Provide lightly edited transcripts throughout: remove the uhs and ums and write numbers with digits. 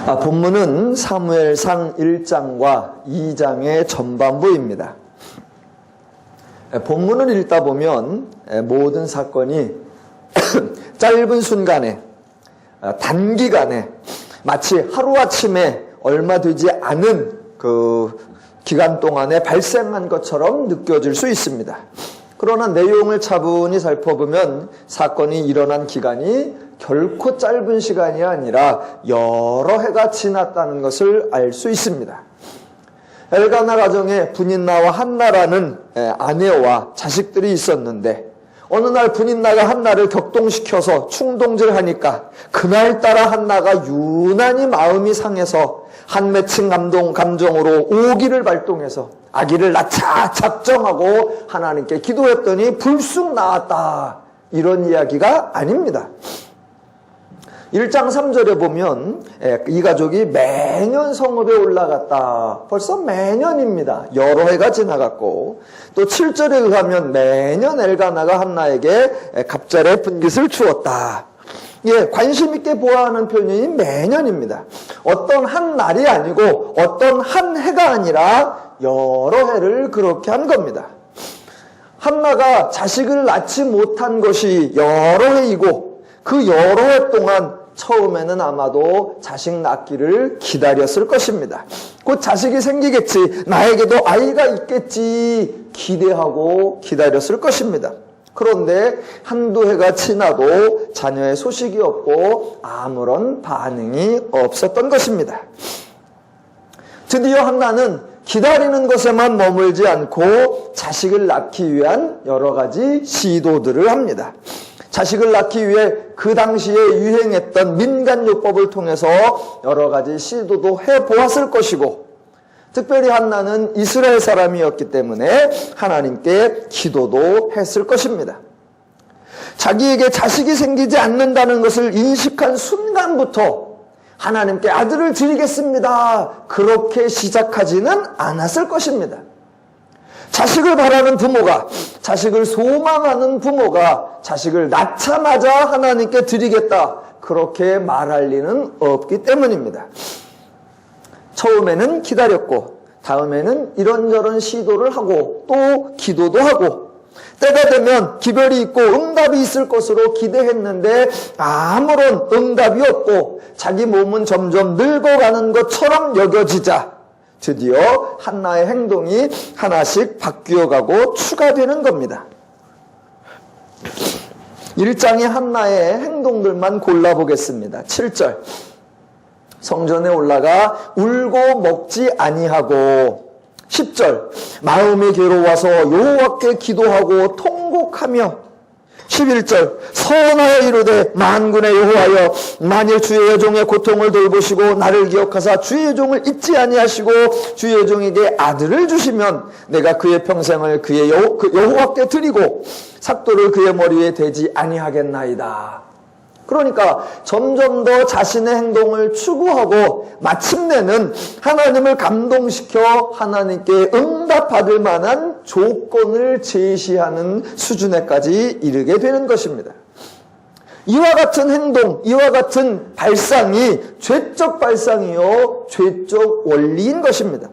본문은 사무엘상 1장과 2장의 전반부입니다. 본문을 읽다 보면 모든 사건이 짧은 순간에, 단기간에, 마치 하루아침에 얼마 되지 않은 그 기간 동안에 발생한 것처럼 느껴질 수 있습니다. 그러나 내용을 차분히 살펴보면 사건이 일어난 기간이 결코 짧은 시간이 아니라 여러 해가 지났다는 것을 알 수 있습니다. 엘가나 가정에 분인나와 한나라는 아내와 자식들이 있었는데 어느 날 분인나가 한나를 격동시켜서 충동질하니까 그날따라 한나가 유난히 마음이 상해서 한 맺힌 감정으로 오기를 발동해서 아기를 낳자 작정하고 하나님께 기도했더니 불쑥 나왔다. 이런 이야기가 아닙니다. 1장 3절에 보면 이 가족이 매년 성읍에 올라갔다. 벌써 매년입니다. 여러 해가 지나갔고 또 7절에 의하면 매년 엘가나가 한나에게 갑절의 분깃을 주었다. 관심 있게 보아하는 표현이 매년입니다. 어떤 한 날이 아니고 어떤 한 해가 아니라 여러 해를 그렇게 한 겁니다. 한나가 자식을 낳지 못한 것이 여러 해이고 그 여러 해 동안 처음에는 아마도 자식 낳기를 기다렸을 것입니다. 곧 자식이 생기겠지, 나에게도 아이가 있겠지 기대하고 기다렸을 것입니다. 그런데 한두 해가 지나도 자녀의 소식이 없고 아무런 반응이 없었던 것입니다. 드디어 한나는 기다리는 것에만 머물지 않고 자식을 낳기 위한 여러 가지 시도들을 합니다. 자식을 낳기 위해 그 당시에 유행했던 민간요법을 통해서 여러 가지 시도도 해보았을 것이고 특별히 한나는 이스라엘 사람이었기 때문에 하나님께 기도도 했을 것입니다. 자기에게 자식이 생기지 않는다는 것을 인식한 순간부터 하나님께 아들을 드리겠습니다. 그렇게 시작하지는 않았을 것입니다. 자식을 바라는 부모가, 자식을 소망하는 부모가 자식을 낳자마자 하나님께 드리겠다. 그렇게 말할 리는 없기 때문입니다. 처음에는 기다렸고 다음에는 이런저런 시도를 하고 또 기도도 하고 때가 되면 기별이 있고 응답이 있을 것으로 기대했는데 아무런 응답이 없고 자기 몸은 점점 늙어가는 것처럼 여겨지자 드디어 한나의 행동이 하나씩 바뀌어가고 추가되는 겁니다. 1장의 한나의 행동들만 골라보겠습니다. 7절 성전에 올라가 울고 먹지 아니하고 10절 마음이 괴로워서 여호와께 기도하고 통곡하며 11절 선하여 이르되 만군의 여호와여 만일 주의 종의 고통을 돌보시고 나를 기억하사 주의 종을 잊지 아니하시고 주의 종에게 아들을 주시면 내가 그의 평생을 그의 여호와께 드리고 삭도를 그의 머리에 대지 아니하겠나이다. 그러니까 점점 더 자신의 행동을 추구하고 마침내는 하나님을 감동시켜 하나님께 응답받을 만한 조건을 제시하는 수준에까지 이르게 되는 것입니다. 이와 같은 행동, 이와 같은 발상이 죄적 발상이요 죄적 원리인 것입니다.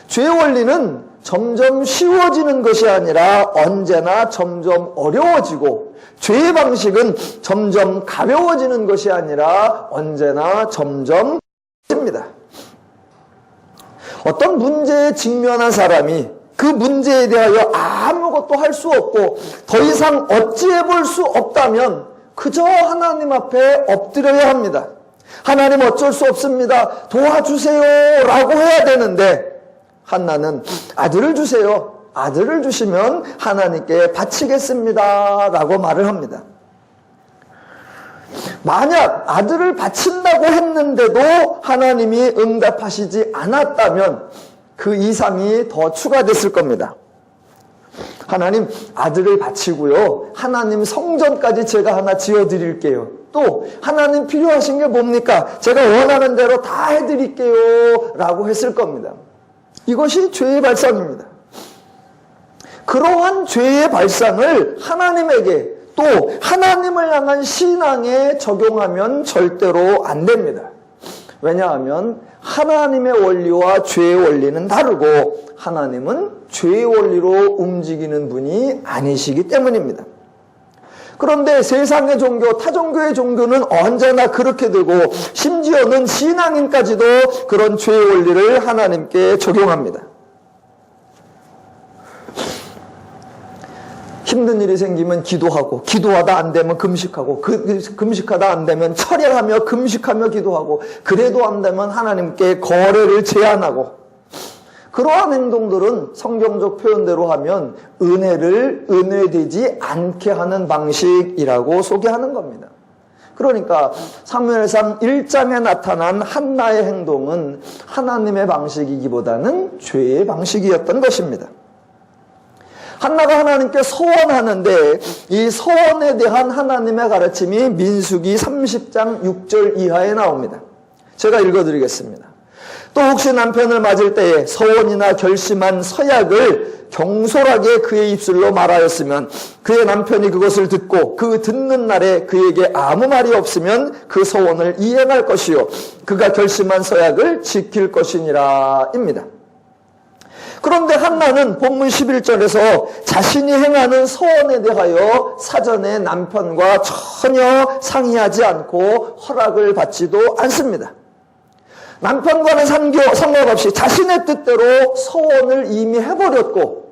죄의 원리는 점점 쉬워지는 것이 아니라 언제나 점점 어려워지고 죄의 방식은 점점 가벼워지는 것이 아니라 언제나 점점 커집니다. 어떤 문제에 직면한 사람이 그 문제에 대하여 아무것도 할 수 없고 더 이상 어찌해 볼 수 없다면 그저 하나님 앞에 엎드려야 합니다. 하나님 어쩔 수 없습니다. 도와주세요 라고 해야 되는데 한나는 아들을 주세요. 아들을 주시면 하나님께 바치겠습니다 라고 말을 합니다. 만약 아들을 바친다고 했는데도 하나님이 응답하시지 않았다면 그 이상이 더 추가됐을 겁니다. 하나님 아들을 바치고요. 하나님 성전까지 제가 하나 지어드릴게요. 또 하나님 필요하신 게 뭡니까? 제가 원하는 대로 다 해드릴게요 라고 했을 겁니다. 이것이 죄의 발상입니다. 그러한 죄의 발상을 하나님에게 또 하나님을 향한 신앙에 적용하면 절대로 안 됩니다. 왜냐하면 하나님의 원리와 죄의 원리는 다르고 하나님은 죄의 원리로 움직이는 분이 아니시기 때문입니다. 그런데 세상의 종교, 타종교의 종교는 언제나 그렇게 되고 심지어는 신앙인까지도 그런 죄의 원리를 하나님께 적용합니다. 힘든 일이 생기면 기도하고, 기도하다 안 되면 금식하고, 금식하다 안 되면 철야하며 금식하며 기도하고, 그래도 안 되면 하나님께 거래를 제안하고, 그러한 행동들은 성경적 표현대로 하면 은혜를 은혜되지 않게 하는 방식이라고 소개하는 겁니다. 그러니까 사무엘상 1장에 나타난 한나의 행동은 하나님의 방식이기보다는 죄의 방식이었던 것입니다. 한나가 하나님께 서원하는데 이 서원에 대한 하나님의 가르침이 민수기 30장 6절 이하에 나옵니다. 제가 읽어드리겠습니다. 또 혹시 남편을 맞을 때에 서원이나 결심한 서약을 경솔하게 그의 입술로 말하였으면 그의 남편이 그것을 듣고 그 듣는 날에 그에게 아무 말이 없으면 그 서원을 이행할 것이요 그가 결심한 서약을 지킬 것이니라 입니다. 그런데 한나는 본문 11절에서 자신이 행하는 서원에 대하여 사전에 남편과 전혀 상의하지 않고 허락을 받지도 않습니다. 남편과는 상관없이 자신의 뜻대로 서원을 이미 해버렸고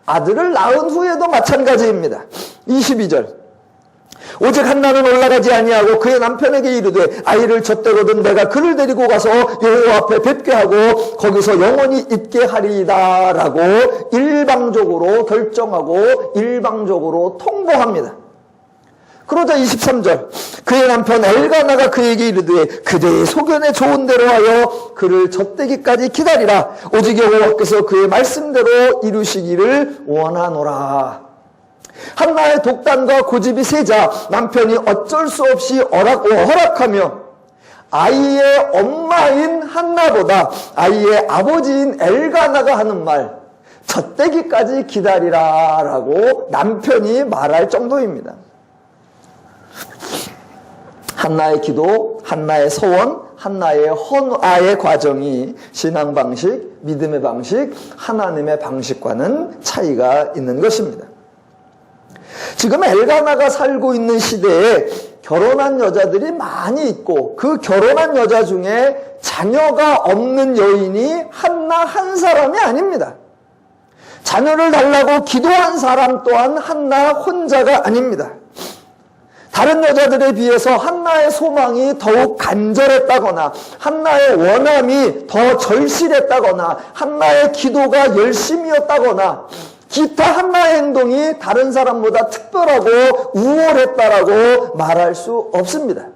아들을 낳은 후에도 마찬가지입니다. 22절 오직 한나는 올라가지 아니하고 그의 남편에게 이르되 아이를 젖대거든 내가 그를 데리고 가서 여호와 앞에 뵙게 하고 거기서 영원히 있게 하리이다 라고 일방적으로 결정하고 일방적으로 통보합니다. 그러자 23절 그의 남편 엘가나가 그에게 이르되 그대의 소견에 좋은 대로 하여 그를 젖대기까지 기다리라 오직 여호와께서 그의 말씀대로 이루시기를 원하노라. 한나의 독단과 고집이 세자 남편이 어쩔 수 없이 허락하며 아이의 엄마인 한나보다 아이의 아버지인 엘가나가 하는 말 젖대기까지 기다리라 라고 남편이 말할 정도입니다. 한나의 기도, 한나의 서원, 한나의 헌화의 과정이 신앙 방식, 믿음의 방식, 하나님의 방식과는 차이가 있는 것입니다. 지금 엘가나가 살고 있는 시대에 결혼한 여자들이 많이 있고 그 결혼한 여자 중에 자녀가 없는 여인이 한나 한 사람이 아닙니다. 자녀를 달라고 기도한 사람 또한 한나 혼자가 아닙니다. 다른 여자들에 비해서 한나의 소망이 더욱 간절했다거나 한나의 원함이 더 절실했다거나 한나의 기도가 열심이었다거나 기타 한나의 행동이 다른 사람보다 특별하고 우월했다라고 말할 수 없습니다.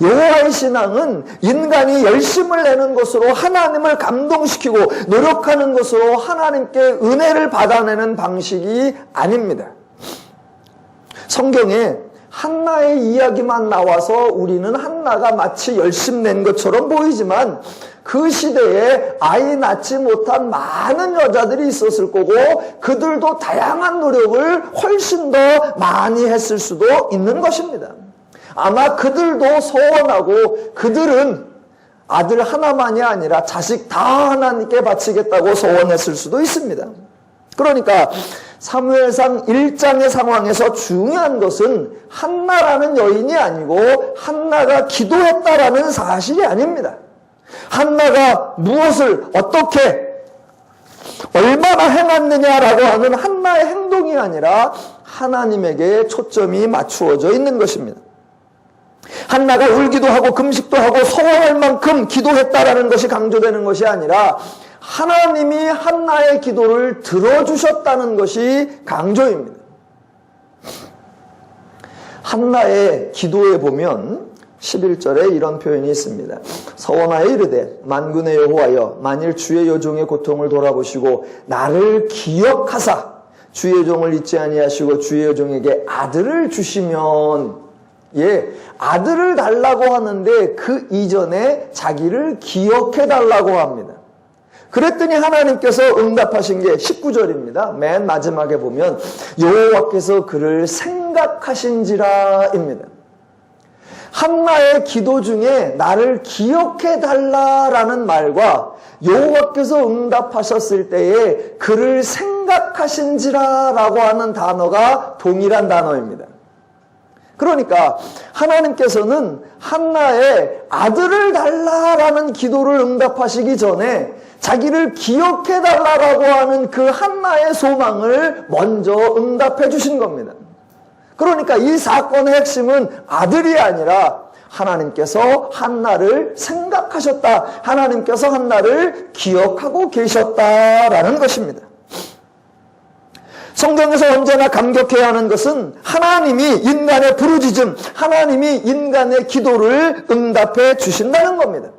여호와의 신앙은 인간이 열심을 내는 것으로 하나님을 감동시키고 노력하는 것으로 하나님께 은혜를 받아내는 방식이 아닙니다. 성경에 한나의 이야기만 나와서 우리는 한나가 마치 열심 낸 것처럼 보이지만 그 시대에 아이 낳지 못한 많은 여자들이 있었을 거고 그들도 다양한 노력을 훨씬 더 많이 했을 수도 있는 것입니다. 아마 그들도 서원하고 그들은 아들 하나만이 아니라 자식 다 하나님께 바치겠다고 서원했을 수도 있습니다. 그러니까 사무엘상 1장의 상황에서 중요한 것은 한나라는 여인이 아니고 한나가 기도했다라는 사실이 아닙니다. 한나가 무엇을 어떻게 얼마나 해놨느냐라고 하는 한나의 행동이 아니라 하나님에게 초점이 맞추어져 있는 것입니다. 한나가 울기도 하고 금식도 하고 서원할 만큼 기도했다라는 것이 강조되는 것이 아니라 하나님이 한나의 기도를 들어주셨다는 것이 강조입니다. 한나의 기도에 보면 11절에 이런 표현이 있습니다. 서원하여 이르되 만군의 여호와여 만일 주의 여종의 고통을 돌아보시고 나를 기억하사 주의 종을 잊지 아니하시고 주의 여종에게 아들을 주시면 아들을 달라고 하는데 그 이전에 자기를 기억해 달라고 합니다. 그랬더니 하나님께서 응답하신 게 19절입니다. 맨 마지막에 보면 여호와께서 그를 생각하신지라입니다. 한나의 기도 중에 나를 기억해 달라라는 말과 여호와께서 응답하셨을 때에 그를 생각하신지라라고 하는 단어가 동일한 단어입니다. 그러니까 하나님께서는 한나의 아들을 달라라는 기도를 응답하시기 전에 자기를 기억해 달라라고 하는 그 한나의 소망을 먼저 응답해 주신 겁니다. 그러니까 이 사건의 핵심은 아들이 아니라 하나님께서 한나를 생각하셨다. 하나님께서 한나를 기억하고 계셨다라는 것입니다. 성경에서 언제나 감격해야 하는 것은 하나님이 인간의 부르짖음, 하나님이 인간의 기도를 응답해 주신다는 겁니다.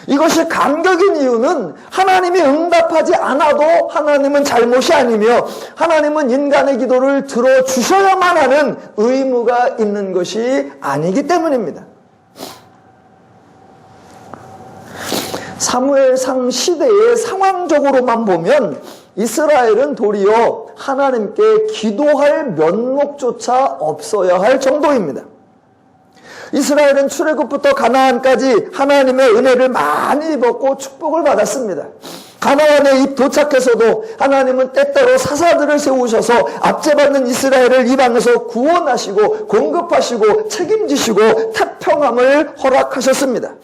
이것이 감격인 이유는 하나님이 응답하지 않아도 하나님은 잘못이 아니며 하나님은 인간의 기도를 들어주셔야만 하는 의무가 있는 것이 아니기 때문입니다. 사무엘상 시대의 상황적으로만 보면 이스라엘은 도리어 하나님께 기도할 면목조차 없어야 할 정도입니다. 이스라엘은 출애굽부터 가나안까지 하나님의 은혜를 많이 입었고 축복을 받았습니다. 가나안에 도착해서도 하나님은 때때로 사사들을 세우셔서 압제받는 이스라엘을 이방에서 구원하시고 공급하시고 책임지시고 태평함을 허락하셨습니다.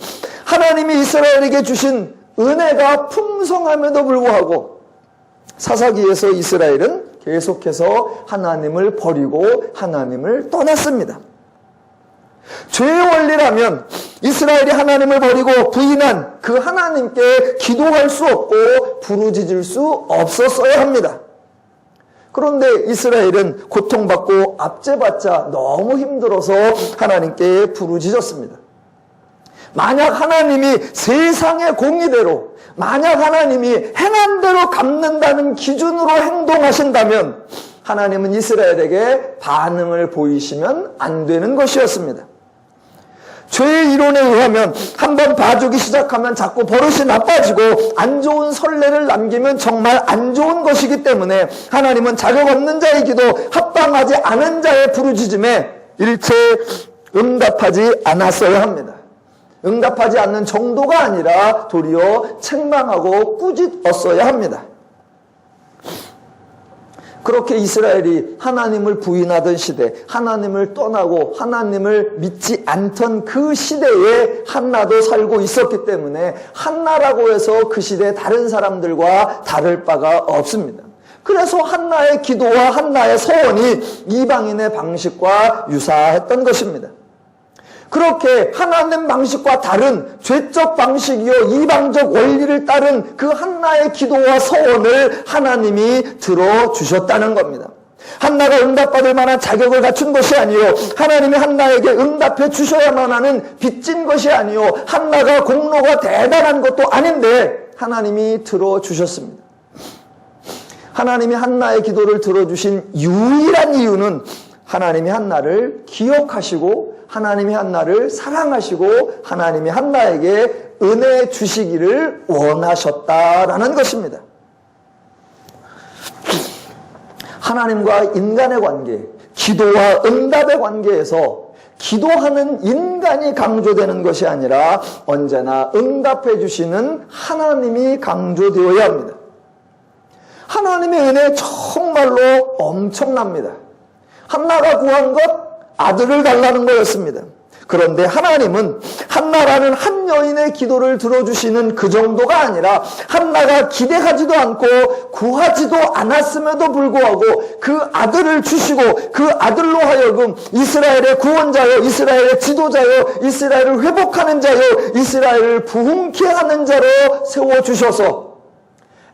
하나님이 이스라엘에게 주신 은혜가 풍성함에도 불구하고 사사기에서 이스라엘은 계속해서 하나님을 버리고 하나님을 떠났습니다. 죄의 원리라면 이스라엘이 하나님을 버리고 부인한 그 하나님께 기도할 수 없고 부르짖을 수 없었어야 합니다. 그런데 이스라엘은 고통받고 압제받자 너무 힘들어서 하나님께 부르짖었습니다. 만약 하나님이 세상의 공의대로, 만약 하나님이 행한 대로 갚는다는 기준으로 행동하신다면 하나님은 이스라엘에게 반응을 보이시면 안 되는 것이었습니다. 죄의 이론에 의하면 한번 봐주기 시작하면 자꾸 버릇이 나빠지고 안 좋은 선례를 남기면 정말 안 좋은 것이기 때문에 하나님은 자격 없는 자의 기도, 합당하지 않은 자의 부르짖음에 일체 응답하지 않았어야 합니다. 응답하지 않는 정도가 아니라 도리어 책망하고 꾸짖었어야 합니다. 그렇게 이스라엘이 하나님을 부인하던 시대, 하나님을 떠나고 하나님을 믿지 않던 그 시대에 한나도 살고 있었기 때문에 한나라고 해서 그 시대 다른 사람들과 다를 바가 없습니다. 그래서 한나의 기도와 한나의 서원이 이방인의 방식과 유사했던 것입니다. 그렇게 하나님 방식과 다른 죄적 방식이요 이방적 원리를 따른 그 한나의 기도와 서원을 하나님이 들어주셨다는 겁니다. 한나가 응답받을 만한 자격을 갖춘 것이 아니요 하나님이 한나에게 응답해 주셔야만 하는 빚진 것이 아니요 한나가 공로가 대단한 것도 아닌데 하나님이 들어주셨습니다. 하나님이 한나의 기도를 들어주신 유일한 이유는 하나님이 한나를 기억하시고 하나님이 한나를 사랑하시고 하나님이 한나에게 은혜 주시기를 원하셨다라는 것입니다. 하나님과 인간의 관계, 기도와 응답의 관계에서 기도하는 인간이 강조되는 것이 아니라 언제나 응답해 주시는 하나님이 강조되어야 합니다. 하나님의 은혜 정말로 엄청납니다. 한나가 구한 것 아들을 달라는 거였습니다. 그런데 하나님은 한나라는 한 여인의 기도를 들어주시는 그 정도가 아니라 한나가 기대하지도 않고 구하지도 않았음에도 불구하고 그 아들을 주시고 그 아들로 하여금 이스라엘의 구원자요, 이스라엘의 지도자요, 이스라엘을 회복하는 자요, 이스라엘을 부흥케 하는 자로 세워주셔서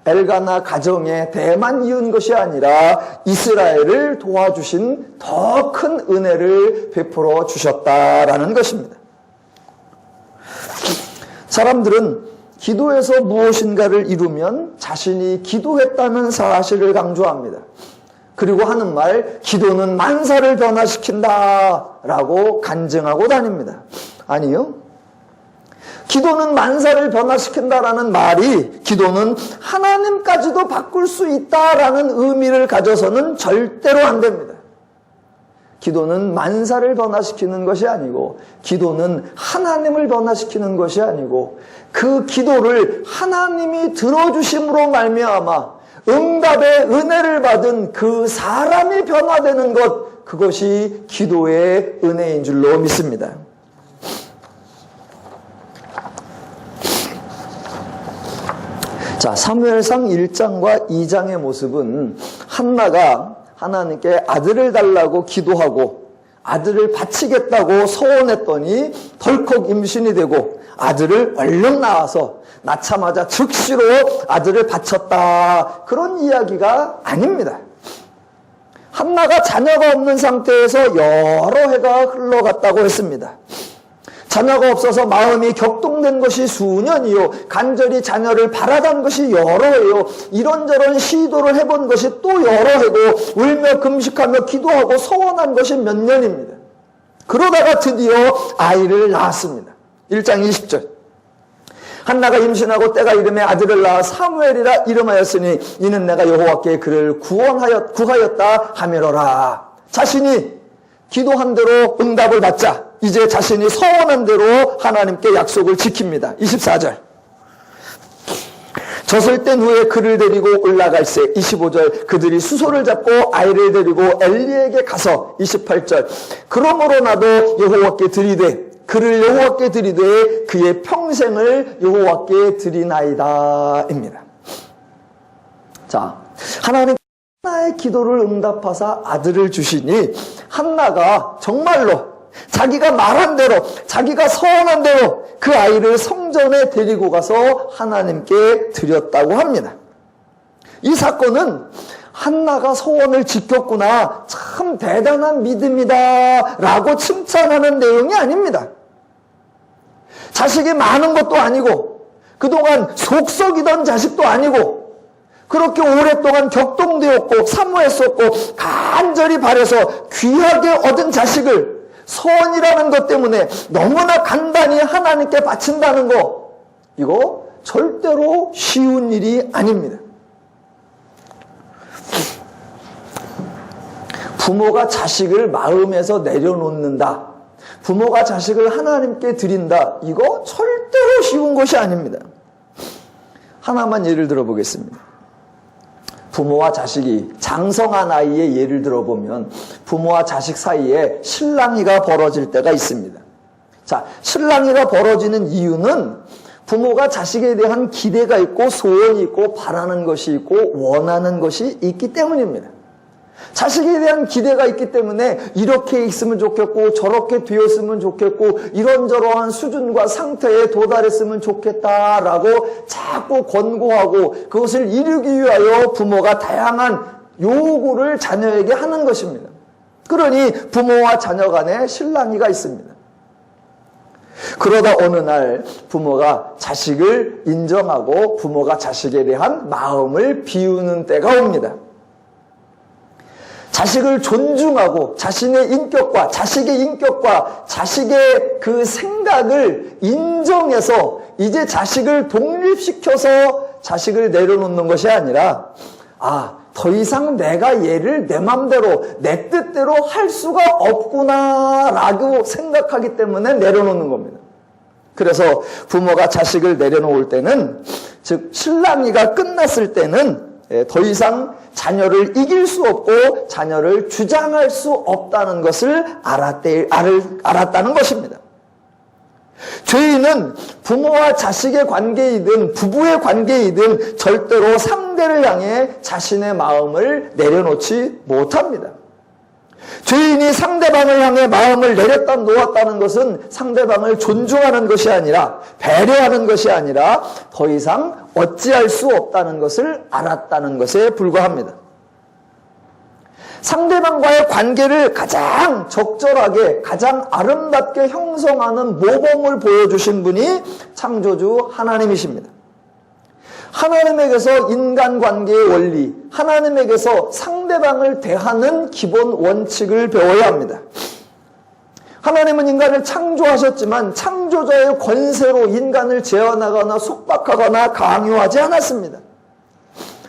엘가나 가정에 대만 이은 것이 아니라 이스라엘을 도와주신 더 큰 은혜를 베풀어 주셨다라는 것입니다. 사람들은 기도에서 무엇인가를 이루면 자신이 기도했다는 사실을 강조합니다. 그리고 하는 말, 기도는 만사를 변화시킨다라고 간증하고 다닙니다. 아니요. 기도는 만사를 변화시킨다라는 말이 기도는 하나님까지도 바꿀 수 있다라는 의미를 가져서는 절대로 안 됩니다. 기도는 만사를 변화시키는 것이 아니고, 기도는 하나님을 변화시키는 것이 아니고, 그 기도를 하나님이 들어주심으로 말미암아 응답의 은혜를 받은 그 사람이 변화되는 것, 그것이 기도의 은혜인 줄로 믿습니다. 자, 사무엘상 1장과 2장의 모습은 한나가 하나님께 아들을 달라고 기도하고 아들을 바치겠다고 서원했더니 덜컥 임신이 되고 아들을 얼른 낳아서 낳자마자 즉시로 아들을 바쳤다, 그런 이야기가 아닙니다. 한나가 자녀가 없는 상태에서 여러 해가 흘러갔다고 했습니다. 자녀가 없어서 마음이 격동된 것이 수년이요, 간절히 자녀를 바라던 것이 여러 해요, 이런저런 시도를 해본 것이 또 여러 해고, 울며 금식하며 기도하고 서원한 것이 몇 년입니다. 그러다가 드디어 아이를 낳았습니다. 1장 20절. 한나가 임신하고 때가 이름에 아들을 낳아 사무엘이라 이름하였으니 이는 내가 여호와께 그를 구하였다 하미로라. 자신이 기도한 대로 응답을 받자 이제 자신이 서원한 대로 하나님께 약속을 지킵니다. 24절. 젖을 뗀 후에 그를 데리고 올라갈새. 25절. 그들이 수소를 잡고 아이를 데리고 엘리에게 가서. 28절. 그러므로 나도 여호와께 드리되 그를 여호와께 드리되 그의 평생을 여호와께 드리나이다 입니다. 자, 하나님 한나의 기도를 응답하사 아들을 주시니 한나가 정말로 자기가 말한 대로, 자기가 서원한 대로 그 아이를 성전에 데리고 가서 하나님께 드렸다고 합니다. 이 사건은 한나가 서원을 지켰구나, 참 대단한 믿음이다 라고 칭찬하는 내용이 아닙니다. 자식이 많은 것도 아니고 그동안 속썩이던 자식도 아니고 그렇게 오랫동안 격동되었고 사모했었고 간절히 바라서 귀하게 얻은 자식을 서원이라는 것 때문에 너무나 간단히 하나님께 바친다는 거, 이거 절대로 쉬운 일이 아닙니다. 부모가 자식을 마음에서 내려놓는다, 부모가 자식을 하나님께 드린다, 이거 절대로 쉬운 것이 아닙니다. 하나만 예를 들어보겠습니다. 부모와 자식이, 장성한 아이의 예를 들어보면 부모와 자식 사이에 실랑이가 벌어질 때가 있습니다. 자, 실랑이가 벌어지는 이유는 부모가 자식에 대한 기대가 있고 소원이 있고 바라는 것이 있고 원하는 것이 있기 때문입니다. 자식에 대한 기대가 있기 때문에 이렇게 있으면 좋겠고 저렇게 되었으면 좋겠고 이런저러한 수준과 상태에 도달했으면 좋겠다라고 자꾸 권고하고 그것을 이루기 위하여 부모가 다양한 요구를 자녀에게 하는 것입니다. 그러니 부모와 자녀 간에 실랑이가 있습니다. 그러다 어느 날 부모가 자식을 인정하고 부모가 자식에 대한 마음을 비우는 때가 옵니다. 자식을 존중하고 자신의 인격과 자식의 인격과 자식의 그 생각을 인정해서 이제 자식을 독립시켜서 자식을 내려놓는 것이 아니라, 더 이상 내가 얘를 내 맘대로 내 뜻대로 할 수가 없구나라고 생각하기 때문에 내려놓는 겁니다. 그래서 부모가 자식을 내려놓을 때는, 즉 실랑이가 끝났을 때는 더 이상 자녀를 이길 수 없고 자녀를 주장할 수 없다는 것을 알았다는 것입니다. 죄인은 부모와 자식의 관계이든 부부의 관계이든 절대로 상대를 향해 자신의 마음을 내려놓지 못합니다. 죄인이 상대방을 향해 마음을 내렸다 놓았다는 것은 상대방을 존중하는 것이 아니라, 배려하는 것이 아니라 더 이상 어찌할 수 없다는 것을 알았다는 것에 불과합니다. 상대방과의 관계를 가장 적절하게, 가장 아름답게 형성하는 모범을 보여주신 분이 창조주 하나님이십니다. 하나님에게서 인간관계의 원리, 하나님에게서 상대방을 대하는 기본 원칙을 배워야 합니다. 하나님은 인간을 창조하셨지만 창조자의 권세로 인간을 제한하거나 속박하거나 강요하지 않았습니다.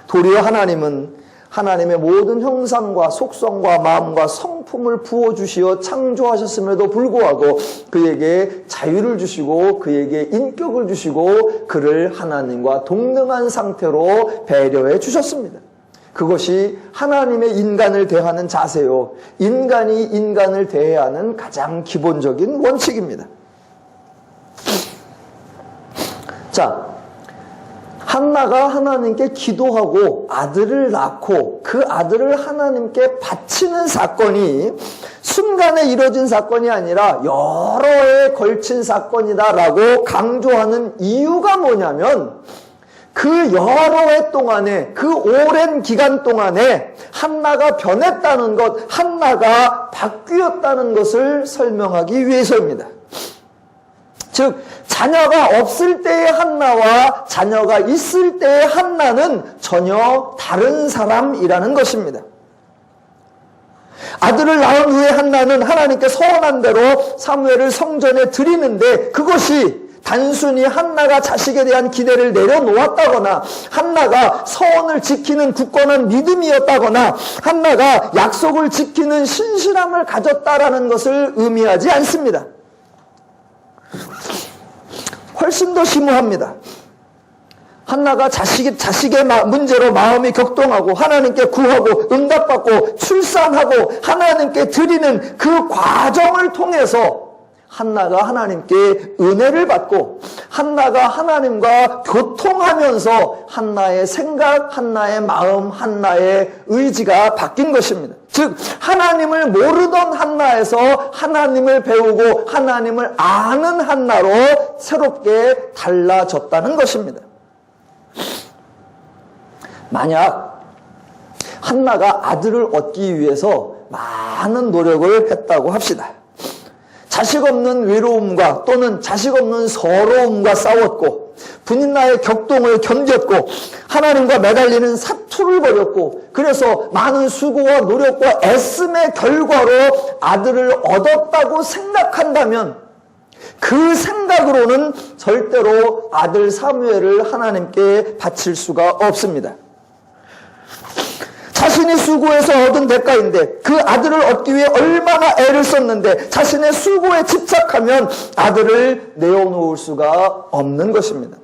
도리어 하나님은 하나님의 모든 형상과 속성과 마음과 성품을 부어주시어 창조하셨음에도 불구하고 그에게 자유를 주시고 그에게 인격을 주시고 그를 하나님과 동등한 상태로 배려해 주셨습니다. 그것이 하나님의 인간을 대하는 자세요. 인간이 인간을 대해야 하는 가장 기본적인 원칙입니다. 자, 한나가 하나님께 기도하고 아들을 낳고 그 아들을 하나님께 바치는 사건이 순간에 이뤄진 사건이 아니라 여러 해에 걸친 사건이다라고 강조하는 이유가 뭐냐면 그 여러 해 동안에 그 오랜 기간 동안에 한나가 변했다는 것, 한나가 바뀌었다는 것을 설명하기 위해서입니다. 즉 자녀가 없을 때의 한나와 자녀가 있을 때의 한나는 전혀 다른 사람이라는 것입니다. 아들을 낳은 후에 한나는 하나님께 서원한 대로 사무엘을 성전에 드리는데 그것이 단순히 한나가 자식에 대한 기대를 내려놓았다거나 한나가 서원을 지키는 굳건한 믿음이었다거나 한나가 약속을 지키는 신실함을 가졌다라는 것을 의미하지 않습니다. 훨씬 더 심오합니다. 한나가 자식의 문제로 마음이 격동하고 하나님께 구하고 응답받고 출산하고 하나님께 드리는 그 과정을 통해서 한나가 하나님께 은혜를 받고 한나가 하나님과 교통하면서 한나의 생각, 한나의 마음, 한나의 의지가 바뀐 것입니다. 즉 하나님을 모르던 한나에서 하나님을 배우고 하나님을 아는 한나로 새롭게 달라졌다는 것입니다. 만약 한나가 아들을 얻기 위해서 많은 노력을 했다고 합시다. 자식 없는 외로움과 또는 자식 없는 서러움과 싸웠고 분인나의 격동을 견뎠고 하나님과 매달리는 사투를 벌였고 그래서 많은 수고와 노력과 애씀의 결과로 아들을 얻었다고 생각한다면 그 생각으로는 절대로 아들 사무엘을 하나님께 바칠 수가 없습니다. 자신이 수고해서 얻은 대가인데 그 아들을 얻기 위해 얼마나 애를 썼는데 자신의 수고에 집착하면 아들을 내어놓을 수가 없는 것입니다.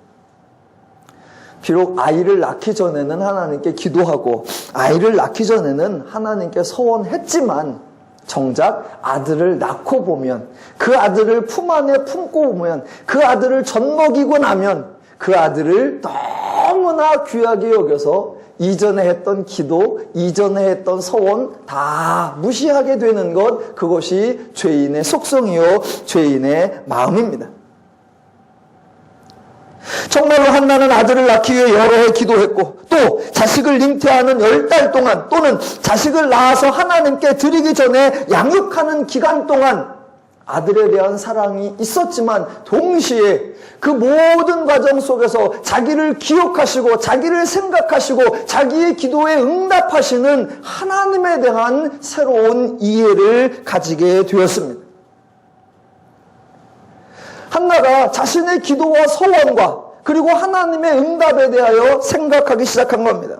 비록 아이를 낳기 전에는 하나님께 기도하고 아이를 낳기 전에는 하나님께 서원했지만 정작 아들을 낳고 보면 그 아들을 품 안에 품고 보면 그 아들을 젖먹이고 나면 그 아들을 너무나 귀하게 여겨서 이전에 했던 기도, 이전에 했던 서원 다 무시하게 되는 것, 그것이 죄인의 속성이요 죄인의 마음입니다. 정말로 한나는 아들을 낳기 위해 여러 해 기도했고 또 자식을 잉태하는 10달 동안 또는 자식을 낳아서 하나님께 드리기 전에 양육하는 기간 동안 아들에 대한 사랑이 있었지만 동시에 그 모든 과정 속에서 자기를 기억하시고 자기를 생각하시고 자기의 기도에 응답하시는 하나님에 대한 새로운 이해를 가지게 되었습니다. 한나가 자신의 기도와 서원과 그리고 하나님의 응답에 대하여 생각하기 시작한 겁니다.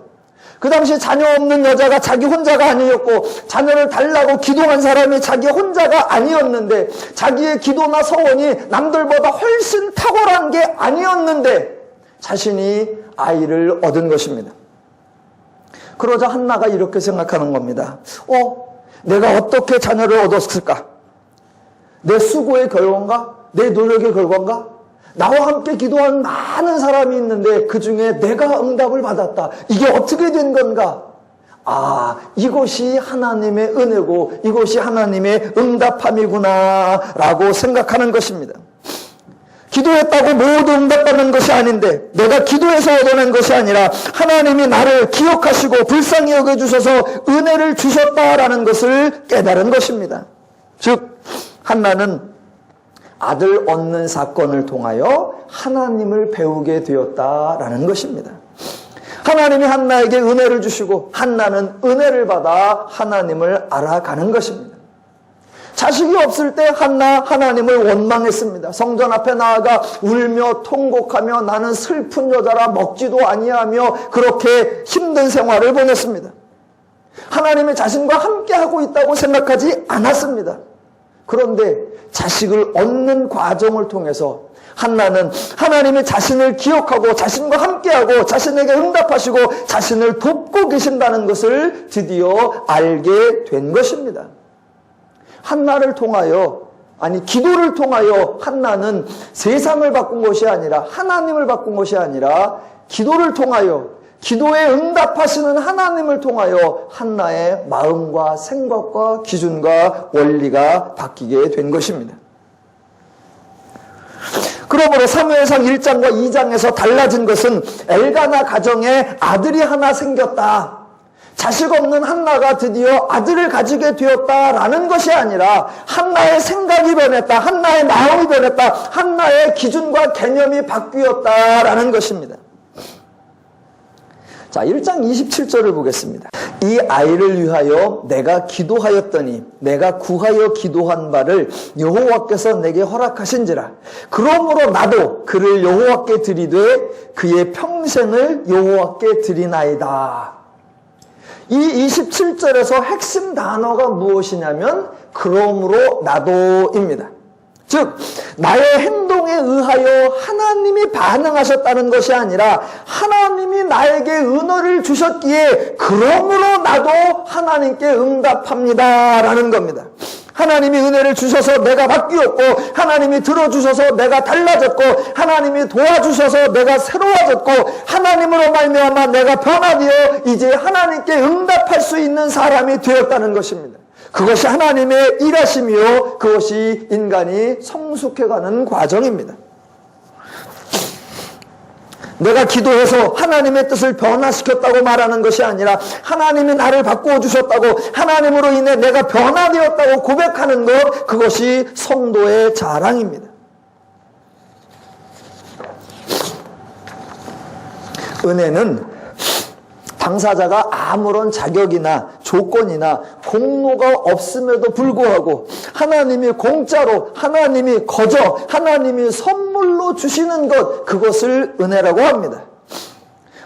그 당시 자녀 없는 여자가 자기 혼자가 아니었고 자녀를 달라고 기도한 사람이 자기 혼자가 아니었는데 자기의 기도나 서원이 남들보다 훨씬 탁월한 게 아니었는데 자신이 아이를 얻은 것입니다. 그러자 한나가 이렇게 생각하는 겁니다. 내가 어떻게 자녀를 얻었을까? 내 수고의 결과인가? 내 노력의 결과인가? 나와 함께 기도한 많은 사람이 있는데 그 중에 내가 응답을 받았다. 이게 어떻게 된 건가? 이것이 하나님의 은혜고 이것이 하나님의 응답함이구나 라고 생각하는 것입니다. 기도했다고 모두 응답받는 것이 아닌데 내가 기도해서 얻어낸 것이 아니라 하나님이 나를 기억하시고 불쌍히 여겨주셔서 은혜를 주셨다라는 것을 깨달은 것입니다. 즉 한나는 아들 얻는 사건을 통하여 하나님을 배우게 되었다라는 것입니다. 하나님이 한나에게 은혜를 주시고 한나는 은혜를 받아 하나님을 알아가는 것입니다. 자식이 없을 때 한나 하나님을 원망했습니다. 성전 앞에 나아가 울며 통곡하며 나는 슬픈 여자라 먹지도 아니하며 그렇게 힘든 생활을 보냈습니다. 하나님의 자신과 함께하고 있다고 생각하지 않았습니다. 그런데 자식을 얻는 과정을 통해서 한나는 하나님의 자신을 기억하고 자신과 함께하고 자신에게 응답하시고 자신을 돕고 계신다는 것을 드디어 알게 된 것입니다. 한나를 통하여, 아니 기도를 통하여 한나는 세상을 바꾼 것이 아니라 하나님을 바꾼 것이 아니라 기도를 통하여, 기도에 응답하시는 하나님을 통하여 한나의 마음과 생각과 기준과 원리가 바뀌게 된 것입니다. 그러므로 사무엘상 1장과 2장에서 달라진 것은 엘가나 가정에 아들이 하나 생겼다, 자식 없는 한나가 드디어 아들을 가지게 되었다라는 것이 아니라 한나의 생각이 변했다, 한나의 마음이 변했다, 한나의 기준과 개념이 바뀌었다라는 것입니다. 자, 1장 27절을 보겠습니다. 이 아이를 위하여 내가 기도하였더니 내가 구하여 기도한 바를 여호와께서 내게 허락하신지라. 그러므로 나도 그를 여호와께 드리되 그의 평생을 여호와께 드리나이다. 이 27절에서 핵심 단어가 무엇이냐면 그러므로 나도입니다. 즉 나의 행동에 의하여 하나님이 반응하셨다는 것이 아니라 하나님이 나에게 은혜를 주셨기에 그러므로 나도 하나님께 응답합니다 라는 겁니다. 하나님이 은혜를 주셔서 내가 바뀌었고, 하나님이 들어주셔서 내가 달라졌고, 하나님이 도와주셔서 내가 새로워졌고, 하나님으로 말미암아 내가 변화되어 이제 하나님께 응답할 수 있는 사람이 되었다는 것입니다. 그것이 하나님의 일하심이요, 그것이 인간이 성숙해가는 과정입니다. 내가 기도해서 하나님의 뜻을 변화시켰다고 말하는 것이 아니라 하나님이 나를 바꾸어 주셨다고, 하나님으로 인해 내가 변화되었다고 고백하는 것, 그것이 성도의 자랑입니다. 은혜는 당사자가 아무런 자격이나 조건이나 공로가 없음에도 불구하고 하나님이 공짜로, 하나님이 거저, 하나님이 선물로 주시는 것, 그것을 은혜라고 합니다.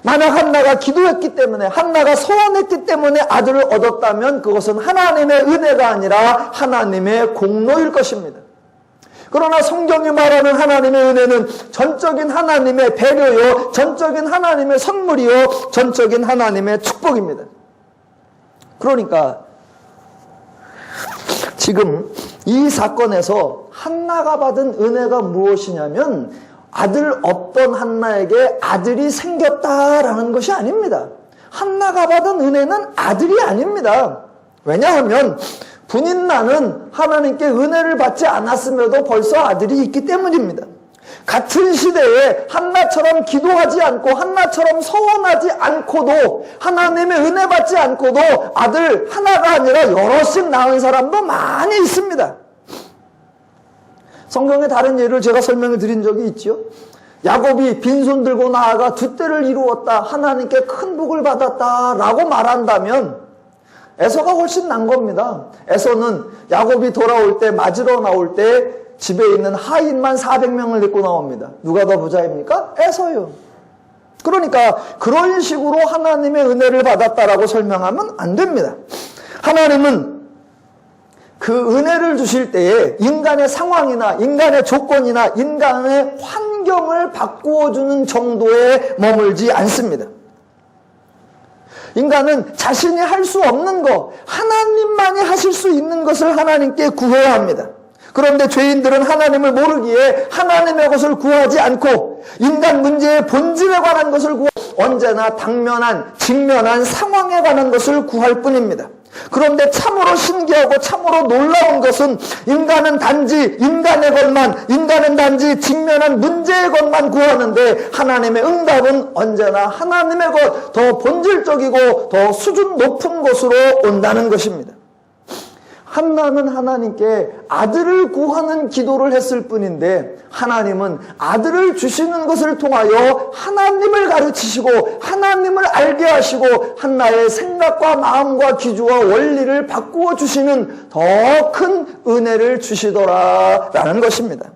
만약 한나가 기도했기 때문에, 한나가 소원했기 때문에 아들을 얻었다면 그것은 하나님의 은혜가 아니라 하나님의 공로일 것입니다. 그러나 성경이 말하는 하나님의 은혜는 전적인 하나님의 배려요, 전적인 하나님의 선물이요, 전적인 하나님의 축복입니다. 그러니까 지금 이 사건에서 한나가 받은 은혜가 무엇이냐면 아들 없던 한나에게 아들이 생겼다라는 것이 아닙니다. 한나가 받은 은혜는 아들이 아닙니다. 왜냐하면 분인나는 하나님께 은혜를 받지 않았음에도 벌써 아들이 있기 때문입니다. 같은 시대에 한나처럼 기도하지 않고 한나처럼 서원하지 않고도, 하나님의 은혜 받지 않고도 아들 하나가 아니라 여럿씩 낳은 사람도 많이 있습니다. 성경의 다른 예를 제가 설명을 드린 적이 있죠. 야곱이 빈손 들고 나아가 두 때를 이루었다, 하나님께 큰 복을 받았다 라고 말한다면 에서가 훨씬 난 겁니다. 에서는 야곱이 돌아올 때, 맞으러 나올 때 집에 있는 하인만 400명을 데리고 나옵니다. 누가 더 부자입니까? 에서요. 그러니까 그런 식으로 하나님의 은혜를 받았다라고 설명하면 안 됩니다. 하나님은 그 은혜를 주실 때에 인간의 상황이나 인간의 조건이나 인간의 환경을 바꾸어주는 정도에 머물지 않습니다. 인간은 자신이 할 수 없는 것, 하나님만이 하실 수 있는 것을 하나님께 구해야 합니다. 그런데 죄인들은 하나님을 모르기에 하나님의 것을 구하지 않고 인간 문제의 본질에 관한 것을 언제나 당면한, 직면한 상황에 관한 것을 구할 뿐입니다. 그런데 참으로 신기하고 참으로 놀라운 것은 인간은 단지 인간의 것만, 인간은 단지 직면한 문제의 것만 구하는데 하나님의 응답은 언제나 하나님의 것, 더 본질적이고 더 수준 높은 것으로 온다는 것입니다. 한나는 하나님께 아들을 구하는 기도를 했을 뿐인데 하나님은 아들을 주시는 것을 통하여 하나님을 가르치시고 하나님을 알게 하시고 한나의 생각과 마음과 기준과 원리를 바꾸어 주시는 더 큰 은혜를 주시더라라는 것입니다.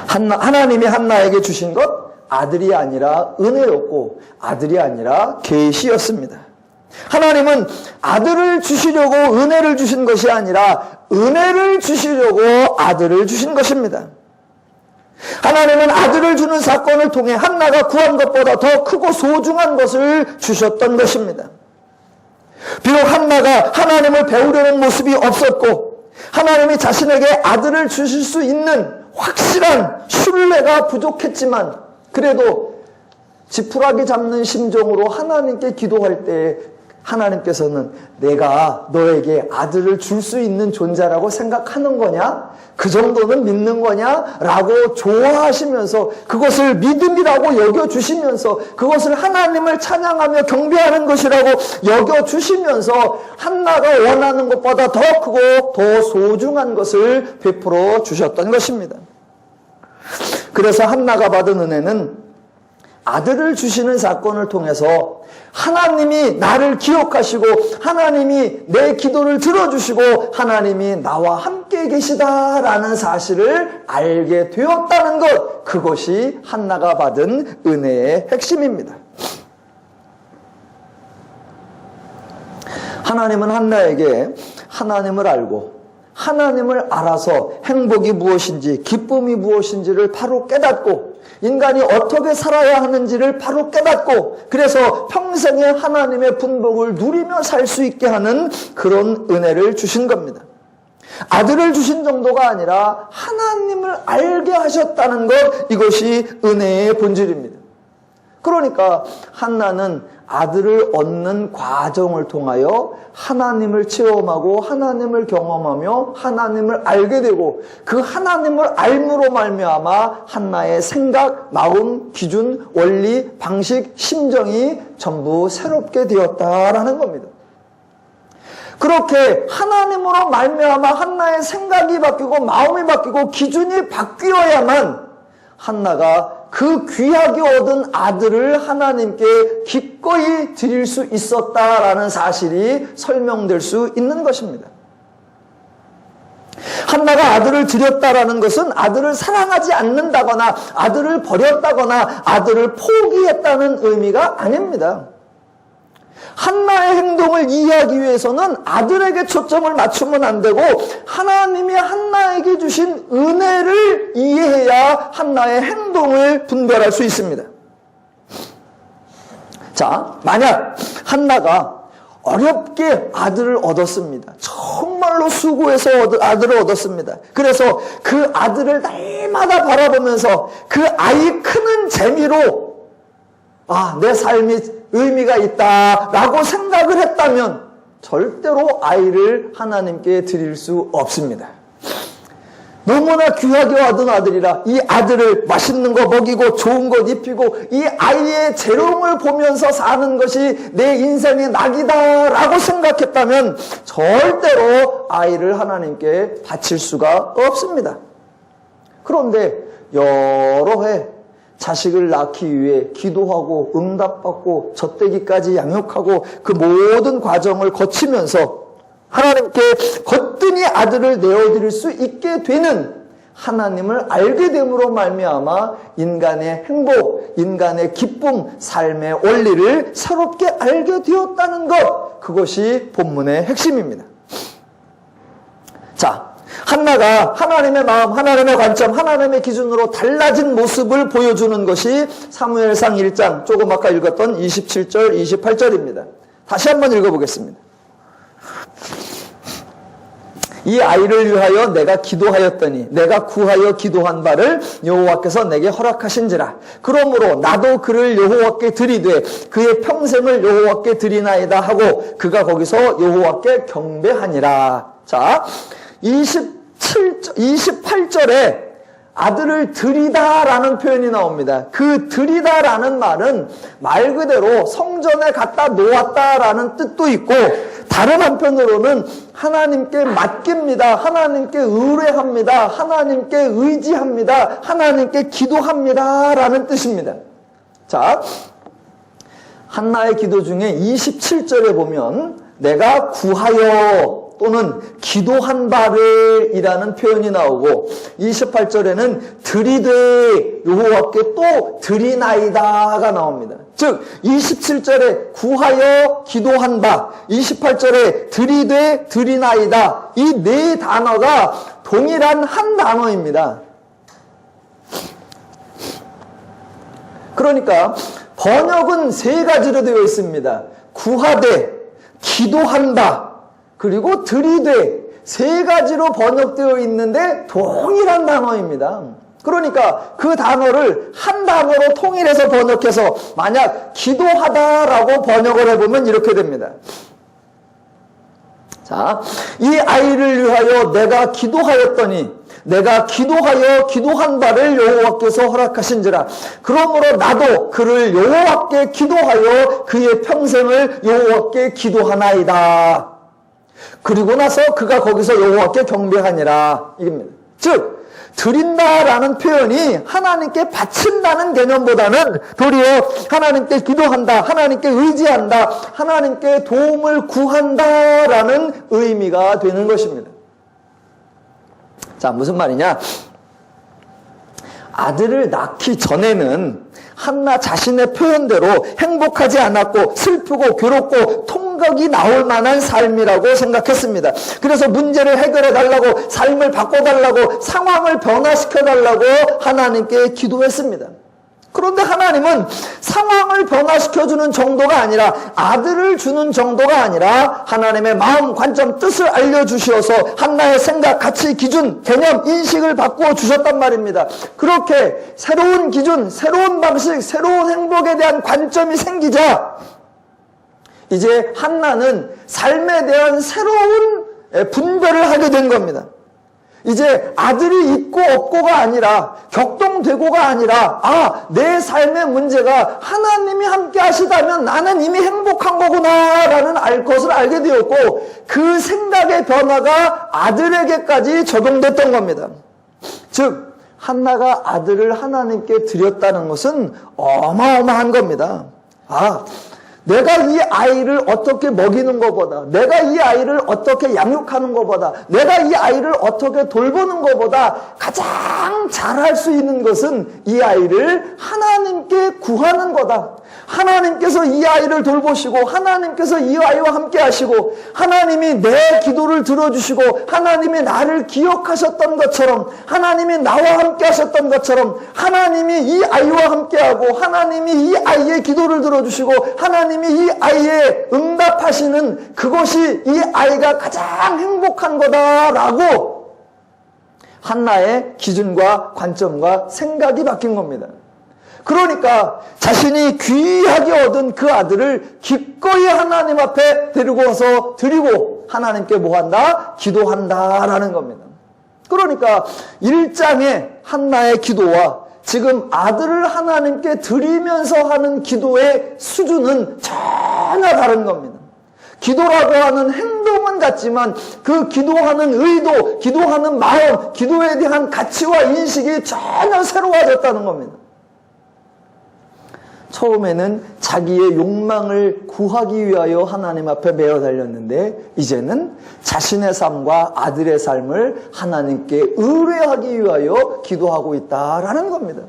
하나님이 한나에게 주신 것, 아들이 아니라 은혜였고 아들이 아니라 계시였습니다. 하나님은 아들을 주시려고 은혜를 주신 것이 아니라 은혜를 주시려고 아들을 주신 것입니다. 하나님은 아들을 주는 사건을 통해 한나가 구한 것보다 더 크고 소중한 것을 주셨던 것입니다. 비록 한나가 하나님을 배우려는 모습이 없었고 하나님이 자신에게 아들을 주실 수 있는 확실한 신뢰가 부족했지만 그래도 지푸라기 잡는 심정으로 하나님께 기도할 때 하나님께서는 내가 너에게 아들을 줄 수 있는 존재라고 생각하는 거냐? 그 정도는 믿는 거냐? 라고 좋아하시면서 그것을 믿음이라고 여겨주시면서 그것을 하나님을 찬양하며 경배하는 것이라고 여겨주시면서 한나가 원하는 것보다 더 크고 더 소중한 것을 베풀어 주셨던 것입니다. 그래서 한나가 받은 은혜는 아들을 주시는 사건을 통해서 하나님이 나를 기억하시고 하나님이 내 기도를 들어주시고 하나님이 나와 함께 계시다라는 사실을 알게 되었다는 것, 그것이 한나가 받은 은혜의 핵심입니다. 하나님은 한나에게 하나님을 알고 하나님을 알아서 행복이 무엇인지 기쁨이 무엇인지를 바로 깨닫고 인간이 어떻게 살아야 하는지를 바로 깨닫고 그래서 평생에 하나님의 분복을 누리며 살 수 있게 하는 그런 은혜를 주신 겁니다. 아들을 주신 정도가 아니라 하나님을 알게 하셨다는 것, 이것이 은혜의 본질입니다. 그러니까 한나는 아들을 얻는 과정을 통하여 하나님을 체험하고 하나님을 경험하며 하나님을 알게 되고 그 하나님을 알므로 말미암아 한나의 생각, 마음, 기준, 원리, 방식, 심정이 전부 새롭게 되었다라는 겁니다. 그렇게 하나님으로 말미암아 한나의 생각이 바뀌고 마음이 바뀌고 기준이 바뀌어야만 한나가 그 귀하게 얻은 아들을 하나님께 기꺼이 드릴 수 있었다라는 사실이 설명될 수 있는 것입니다. 한나가 아들을 드렸다라는 것은 아들을 사랑하지 않는다거나 아들을 버렸다거나 아들을 포기했다는 의미가 아닙니다. 한나의 행동을 이해하기 위해서는 아들에게 초점을 맞추면 안 되고 하나님이 한나에게 주신 은혜를 이해해야 한나의 행동을 분별할 수 있습니다. 자, 만약 한나가 어렵게 아들을 얻었습니다. 정말로 수고해서 아들을 얻었습니다. 그래서 그 아들을 날마다 바라보면서 그 아이 크는 재미로 내 삶이 의미가 있다라고 생각을 했다면 절대로 아이를 하나님께 드릴 수 없습니다. 너무나 귀하게 얻은 아들이라 이 아들을 맛있는 거 먹이고 좋은 것 입히고 이 아이의 재롱을 보면서 사는 것이 내 인생의 낙이다라고 생각했다면 절대로 아이를 하나님께 바칠 수가 없습니다. 그런데 여러 해 자식을 낳기 위해 기도하고 응답받고 젖대기까지 양육하고 그 모든 과정을 거치면서 하나님께 거뜬히 아들을 내어드릴 수 있게 되는 하나님을 알게 됨으로 말미암아 인간의 행복, 인간의 기쁨, 삶의 원리를 새롭게 알게 되었다는 것, 그것이 본문의 핵심입니다. 자, 한나가 하나님의 마음, 하나님의 관점, 하나님의 기준으로 달라진 모습을 보여주는 것이 사무엘상 1장, 조금 아까 읽었던 27절, 28절입니다. 다시 한번 읽어보겠습니다. 이 아이를 위하여 내가 기도하였더니 내가 구하여 기도한 바를 여호와께서 내게 허락하신지라. 그러므로 나도 그를 여호와께 드리되 그의 평생을 여호와께 드리나이다 하고 그가 거기서 여호와께 경배하니라. 자, 28절에 아들을 드리다라는 표현이 나옵니다. 그 드리다라는 말은 말 그대로 성전에 갖다 놓았다라는 뜻도 있고 다른 한편으로는 하나님께 맡깁니다. 하나님께 의뢰합니다. 하나님께 의지합니다. 하나님께 기도합니다. 라는 뜻입니다. 자, 한나의 기도 중에 27절에 보면 내가 구하여 또는 기도한 바를 이라는 표현이 나오고 28절에는 들이되 여호와께 또 드리나이다가 나옵니다. 즉 27절에 구하여 기도한 바, 28절에 들이되 드리나이다, 이 네 단어가 동일한 한 단어입니다. 그러니까 번역은 세 가지로 되어 있습니다. 구하되, 기도한다, 그리고 들이되, 세 가지로 번역되어 있는데 동일한 단어입니다. 그러니까 그 단어를 한 단어로 통일해서 번역해서 만약 기도하다라고 번역을 해보면 이렇게 됩니다. 자, 이 아이를 위하여 내가 기도하였더니 내가 기도하여 기도한 바를 여호와께서 허락하신지라. 그러므로 나도 그를 여호와께 기도하여 그의 평생을 여호와께 기도하나이다. 그리고 나서 그가 거기서 여호와께 경배하니라. 이겁니다. 즉 드린다라는 표현이 하나님께 바친다는 개념보다는 도리어 하나님께 기도한다, 하나님께 의지한다, 하나님께 도움을 구한다라는 의미가 되는 것입니다. 자, 무슨 말이냐? 아들을 낳기 전에는 한나 자신의 표현대로 행복하지 않았고 슬프고 괴롭고 통각이 나올 만한 삶이라고 생각했습니다. 그래서 문제를 해결해 달라고, 삶을 바꿔달라고, 상황을 변화시켜 달라고 하나님께 기도했습니다. 그런데 하나님은 상황을 변화시켜주는 정도가 아니라, 아들을 주는 정도가 아니라 하나님의 마음, 관점, 뜻을 알려주셔서 한나의 생각, 가치, 기준, 개념, 인식을 바꾸어 주셨단 말입니다. 그렇게 새로운 기준, 새로운 방식, 새로운 행복에 대한 관점이 생기자 이제 한나는 삶에 대한 새로운 분별을 하게 된 겁니다. 이제 아들이 있고 없고가 아니라, 격동되고가 아니라, 내 삶의 문제가 하나님이 함께 하시다면 나는 이미 행복한 거구나라는 것을 알게 되었고, 그 생각의 변화가 아들에게까지 적용됐던 겁니다. 즉 한나가 아들을 하나님께 드렸다는 것은 어마어마한 겁니다. 내가 이 아이를 어떻게 먹이는 것보다, 내가 이 아이를 어떻게 양육하는 것보다, 내가 이 아이를 어떻게 돌보는 것보다 가장 잘할 수 있는 것은 이 아이를 하나님께 구하는 거다. 하나님께서 이 아이를 돌보시고, 하나님께서 이 아이와 함께 하시고, 하나님이 내 기도를 들어주시고, 하나님이 나를 기억하셨던 것처럼, 하나님이 나와 함께 하셨던 것처럼, 하나님이 이 아이와 함께하고, 하나님이 이 아이의 기도를 들어주시고, 하나님이 이 아이에 응답하시는 그것이 이 아이가 가장 행복한 거다라고 한나의 기준과 관점과 생각이 바뀐 겁니다. 그러니까 자신이 귀하게 얻은 그 아들을 기꺼이 하나님 앞에 데리고 와서 드리고 하나님께 뭐한다? 기도한다라는 겁니다. 그러니까 1장의 한나의 기도와 지금 아들을 하나님께 드리면서 하는 기도의 수준은 전혀 다른 겁니다. 기도라고 하는 행동은 같지만 그 기도하는 의도, 기도하는 마음, 기도에 대한 가치와 인식이 전혀 새로워졌다는 겁니다. 처음에는 자기의 욕망을 구하기 위하여 하나님 앞에 매어 달렸는데 이제는 자신의 삶과 아들의 삶을 하나님께 의뢰하기 위하여 기도하고 있다라는 겁니다.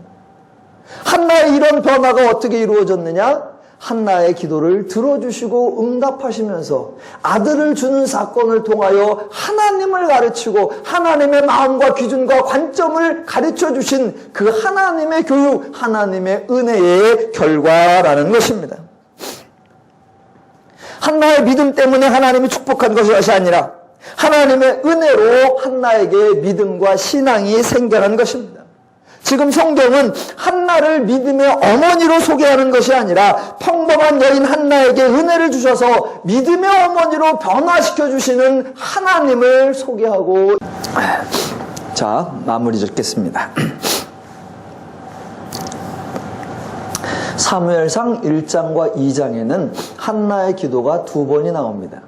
한나의 이런 변화가 어떻게 이루어졌느냐? 한나의 기도를 들어주시고 응답하시면서 아들을 주는 사건을 통하여 하나님을 가르치고 하나님의 마음과 기준과 관점을 가르쳐 주신 그 하나님의 교육, 하나님의 은혜의 결과라는 것입니다. 한나의 믿음 때문에 하나님이 축복한 것이 아니라 하나님의 은혜로 한나에게 믿음과 신앙이 생겨난 것입니다. 지금 성경은 한나를 믿음의 어머니로 소개하는 것이 아니라 평범한 여인 한나에게 은혜를 주셔서 믿음의 어머니로 변화시켜 주시는 하나님을 소개하고, 자, 마무리 짓겠습니다. 사무엘상 1장과 2장에는 한나의 기도가 2번이 나옵니다.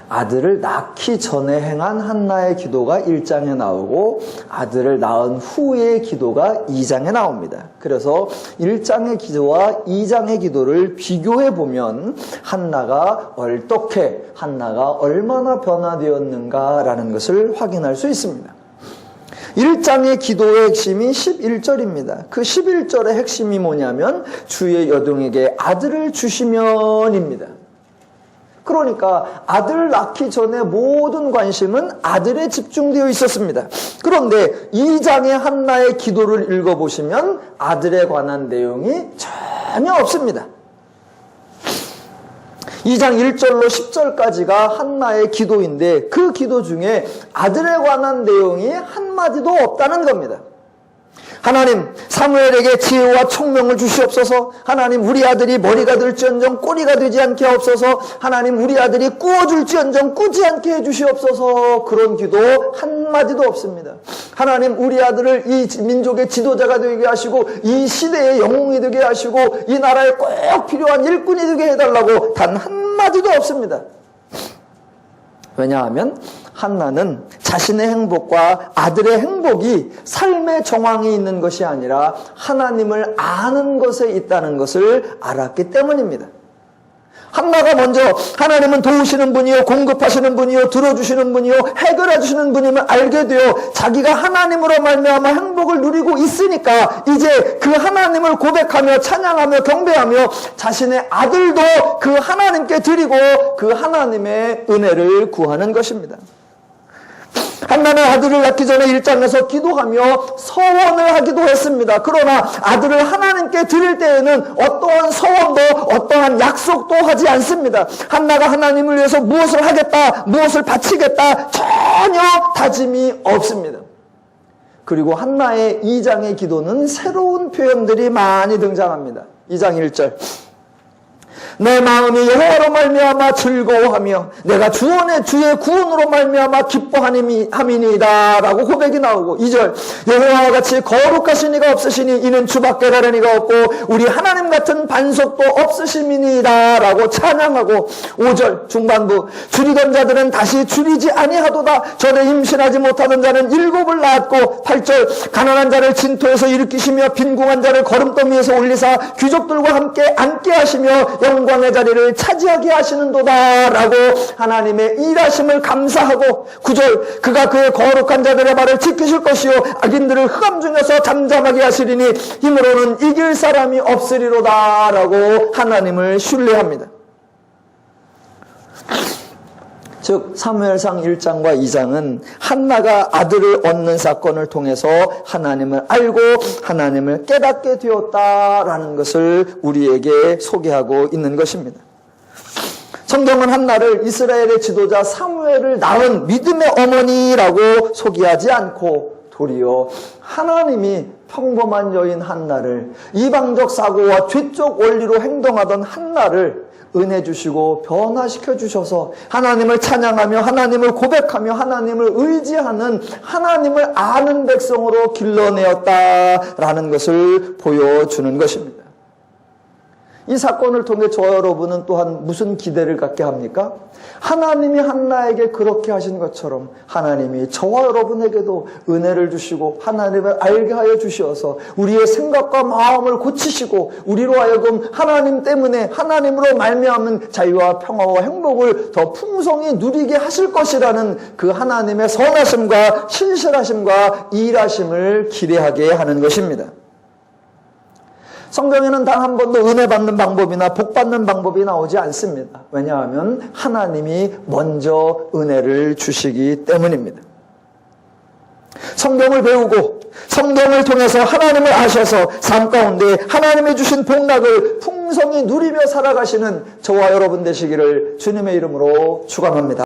아들을 낳기 전에 행한 한나의 기도가 1장에 나오고 아들을 낳은 후의 기도가 2장에 나옵니다. 그래서 1장의 기도와 2장의 기도를 비교해 보면 한나가 어떻게, 한나가 얼마나 변화되었는가라는 것을 확인할 수 있습니다. 1장의 기도의 핵심이 11절입니다. 그 11절의 핵심이 뭐냐면 주의 여종에게 아들을 주시면입니다. 그러니까 아들 낳기 전에 모든 관심은 아들에 집중되어 있었습니다. 그런데 2장의 한나의 기도를 읽어보시면 아들에 관한 내용이 전혀 없습니다. 2장 1절로 10절까지가 한나의 기도인데 그 기도 중에 아들에 관한 내용이 한마디도 없다는 겁니다. 하나님, 사무엘에게 지혜와 총명을 주시옵소서. 하나님, 우리 아들이 머리가 될지언정 꼬리가 되지 않게 하옵소서. 하나님, 우리 아들이 꾸어줄지언정 꾸지 않게 해주시옵소서. 그런 기도 한마디도 없습니다. 하나님, 우리 아들을 이 민족의 지도자가 되게 하시고 이 시대의 영웅이 되게 하시고 이 나라에 꼭 필요한 일꾼이 되게 해달라고 단 한마디도 없습니다. 왜냐하면 한나는 자신의 행복과 아들의 행복이 삶의 정황이 있는 것이 아니라 하나님을 아는 것에 있다는 것을 알았기 때문입니다. 한나가 먼저 하나님은 도우시는 분이요, 공급하시는 분이요, 들어주시는 분이요, 해결해 주시는 분임을 알게 되어 자기가 하나님으로 말미암아 행복을 누리고 있으니까 이제 그 하나님을 고백하며 찬양하며 경배하며 자신의 아들도 그 하나님께 드리고 그 하나님의 은혜를 구하는 것입니다. 한나는 아들을 낳기 전에 1장에서 기도하며 서원을 하기도 했습니다. 그러나 아들을 하나님께 드릴 때에는 어떠한 서원도 어떠한 약속도 하지 않습니다. 한나가 하나님을 위해서 무엇을 하겠다, 무엇을 바치겠다 전혀 다짐이 없습니다. 그리고 한나의 2장의 기도는 새로운 표현들이 많이 등장합니다. 2장 1절, 내 마음이 여호와로 말미암아 즐거워하며 내가 주의 구원으로 말미암아 기뻐함이니이다 라고 고백이 나오고, 2절, 여호와와 같이 거룩하신 이가 없으시니 이는 주밖에 다른 이가 없고 우리 하나님 같은 반석도 없으심이니이다 라고 찬양하고, 5절 중반부, 줄이던 자들은 다시 줄이지 아니하도다. 전에 임신하지 못하던 자는 7을 낳았고, 8절, 가난한 자를 진토에서 일으키시며 빈궁한 자를 걸음돌 위에서 올리사 귀족들과 함께 앉게 하시며 영광의 자리를 차지하게 하시는도다 라고 하나님의 일하심을 감사하고, 9절, 그가 그의 거룩한 자들의 발을 지키실 것이요 악인들을 흑암 중에서 잠잠하게 하시리니 힘으로는 이길 사람이 없으리로다 라고 하나님을 신뢰합니다. 즉 사무엘상 1장과 2장은 한나가 아들을 얻는 사건을 통해서 하나님을 알고 하나님을 깨닫게 되었다라는 것을 우리에게 소개하고 있는 것입니다. 성경은 한나를 이스라엘의 지도자 사무엘을 낳은 믿음의 어머니라고 소개하지 않고 도리어 하나님이 평범한 여인 한나를, 이방적 사고와 죄적 원리로 행동하던 한나를 은혜 주시고 변화시켜 주셔서 하나님을 찬양하며 하나님을 고백하며 하나님을 의지하는, 하나님을 아는 백성으로 길러내었다라는 것을 보여주는 것입니다. 이 사건을 통해 저와 여러분은 또한 무슨 기대를 갖게 합니까? 하나님이 한나에게 그렇게 하신 것처럼 하나님이 저와 여러분에게도 은혜를 주시고 하나님을 알게 하여 주시어서 우리의 생각과 마음을 고치시고 우리로 하여금 하나님 때문에 하나님으로 말미암은 자유와 평화와 행복을 더 풍성히 누리게 하실 것이라는 그 하나님의 선하심과 신실하심과 일하심을 기대하게 하는 것입니다. 성경에는 단 한 번도 은혜 받는 방법이나 복 받는 방법이 나오지 않습니다. 왜냐하면 하나님이 먼저 은혜를 주시기 때문입니다. 성경을 배우고 성경을 통해서 하나님을 아셔서 삶 가운데 하나님이 주신 복락을 풍성히 누리며 살아가시는 저와 여러분 되시기를 주님의 이름으로 축원합니다.